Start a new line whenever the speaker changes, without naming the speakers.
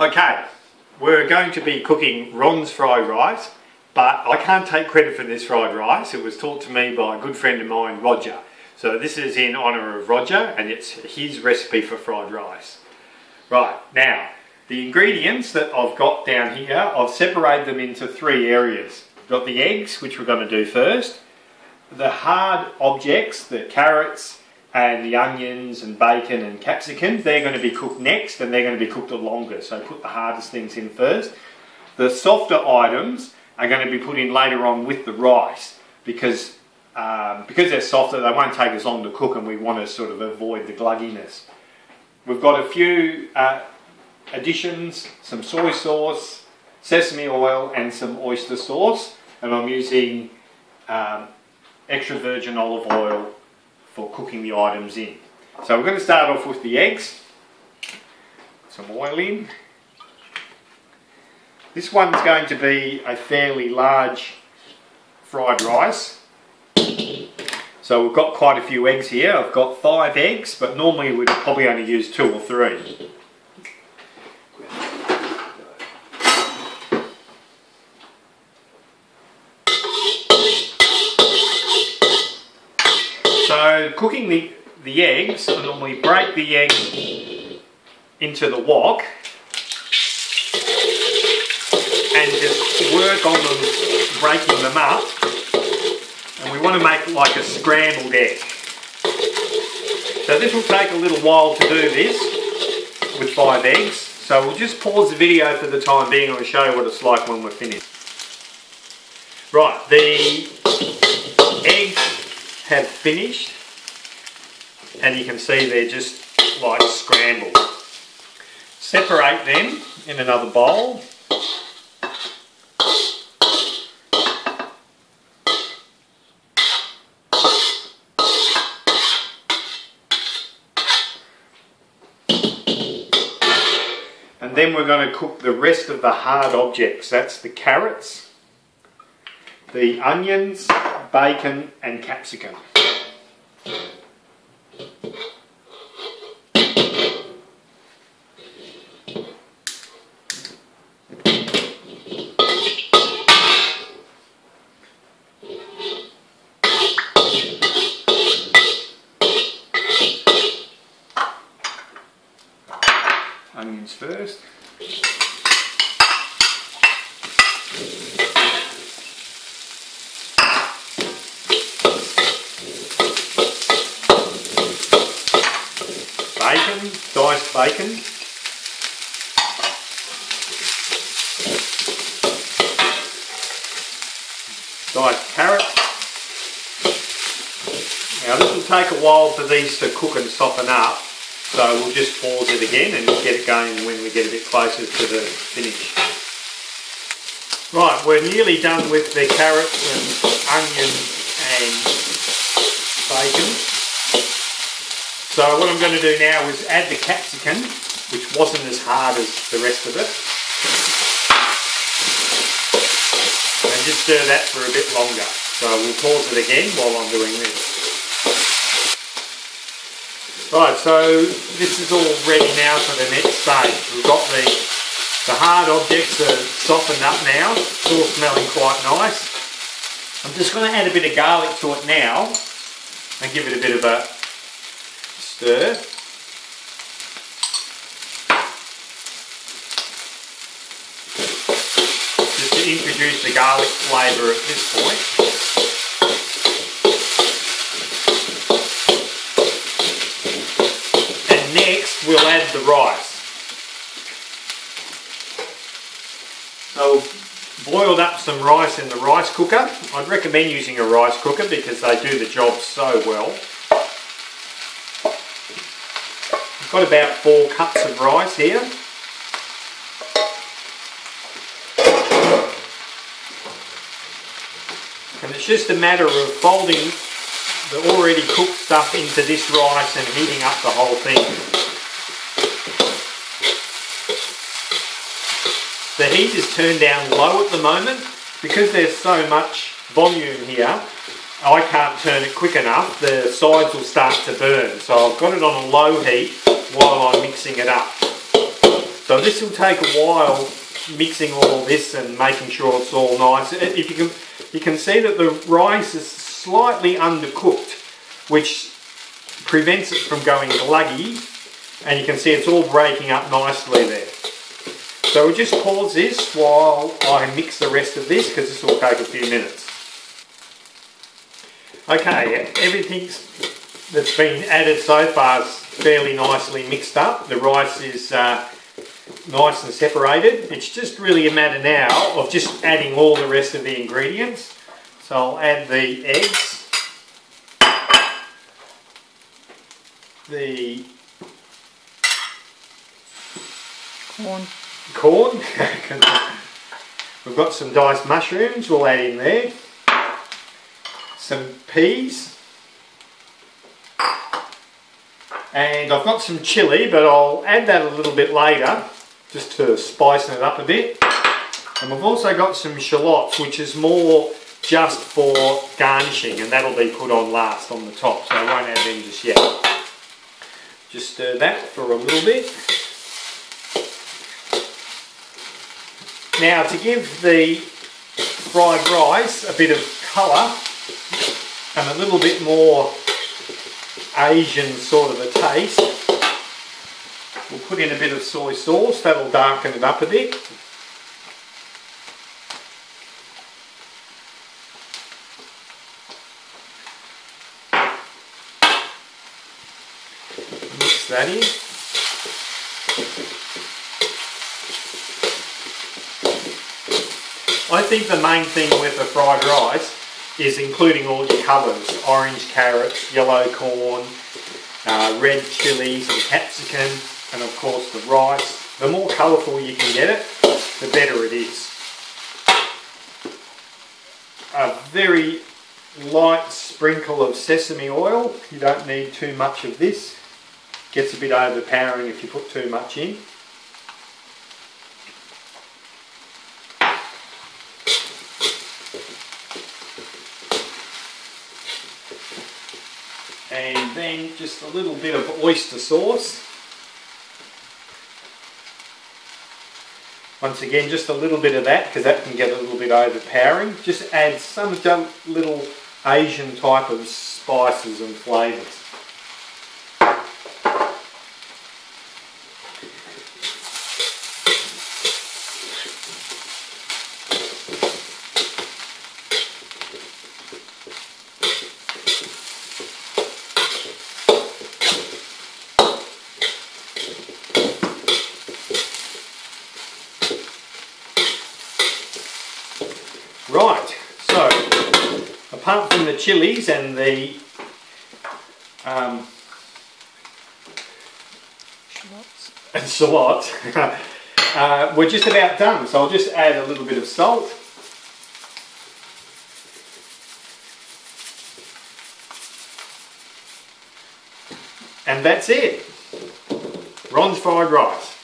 Okay, we're going to be cooking Ron's fried rice, but I can't take credit for this fried rice. It was taught to me by a good friend of mine, Roger. So this is in honour of Roger, and it's his recipe for fried rice. Right, now, the ingredients that I've got down here, I've separated them into three areas. I've got the eggs, which we're going to do first. The hard objects, the carrots and the onions and bacon and capsicum, they're going to be cooked next, and they're going to be cooked longer. So put the hardest things in first. The softer items are going to be put in later on with the rice because they're softer, they won't take as long to cook, and we want to sort of avoid the glugginess. We've got a few additions, some soy sauce, sesame oil and some oyster sauce, and I'm using extra virgin olive oil for cooking the items in. So we're going to start off with the eggs. Some oil in. This one's going to be a fairly large fried rice. So we've got quite a few eggs here. I've got 5 eggs, but normally we'd probably only use 2 or 3. So cooking the eggs, I normally break the eggs into the wok and just work on them, breaking them up. And we want to make like a scrambled egg. So this will take a little while to do this with 5 eggs. So we'll just pause the video for the time being and I'll show you what it's like when we're finished. Right, the eggs have finished, and you can see they're just like scrambled. Separate them in another bowl. And then we're going to cook the rest of the hard objects. That's the carrots, the onions, bacon and capsicum. Onions first. Bacon, diced bacon. Diced carrot. Now this will take a while for these to cook and soften up, so we'll just pause it again and get it going when we get a bit closer to the finish. Right, we're nearly done with the carrots and onions and bacon. So what I'm going to do now is add the capsicum, which wasn't as hard as the rest of it. And just stir that for a bit longer. So we'll pause it again while I'm doing this. Right, so this is all ready now for the next stage. We've got the hard objects are softened up now. It's all smelling quite nice. I'm just going to add a bit of garlic to it now and give it a bit of a stir. Just to introduce the garlic flavour at this point. And next we'll add the rice. So boiled up some rice in the rice cooker. I'd recommend using a rice cooker because they do the job so well. I've got about 4 cups of rice here. And it's just a matter of folding the already cooked stuff into this rice and heating up the whole thing. The heat is turned down low at the moment. Because there's so much volume here, I can't turn it quick enough. The sides will start to burn. So I've got it on a low heat while I'm mixing it up. So So this will take a while mixing all this and making sure it's all nice. If you can see that the rice is slightly undercooked, which prevents it from going gluggy, and you can see it's all breaking up nicely there. So we'll just pause this while I mix the rest of this, because this will take a few minutes. Okay, everything that's been added so far is fairly nicely mixed up. The rice is nice and separated. It's just really a matter now of just adding all the rest of the ingredients. So I'll add the eggs, the corn. We've got some diced mushrooms we'll add in there, some peas, and I've got some chilli, but I'll add that a little bit later just to spice it up a bit. And we've also got some shallots, which is more just for garnishing, and that'll be put on last on the top, so I won't add them just yet. Just stir that for a little bit. Now, to give the fried rice a bit of colour and a little bit more Asian sort of a taste, we'll put in a bit of soy sauce. That'll darken it up a bit. Mix that in. I think the main thing with the fried rice is including all your colours: orange carrots, yellow corn, red chillies and capsicum, and of course the rice. The more colourful you can get it, the better it is. A very light sprinkle of sesame oil. You don't need too much of this. Gets a bit overpowering if you put too much in. And then just a little bit of oyster sauce. Once again, just a little bit of that, because that can get a little bit overpowering. Just add some little Asian type of spices and flavours. Right, so apart from the chilies and the shallots, we're just about done. So I'll just add a little bit of salt. And that's it. Ron's fried rice.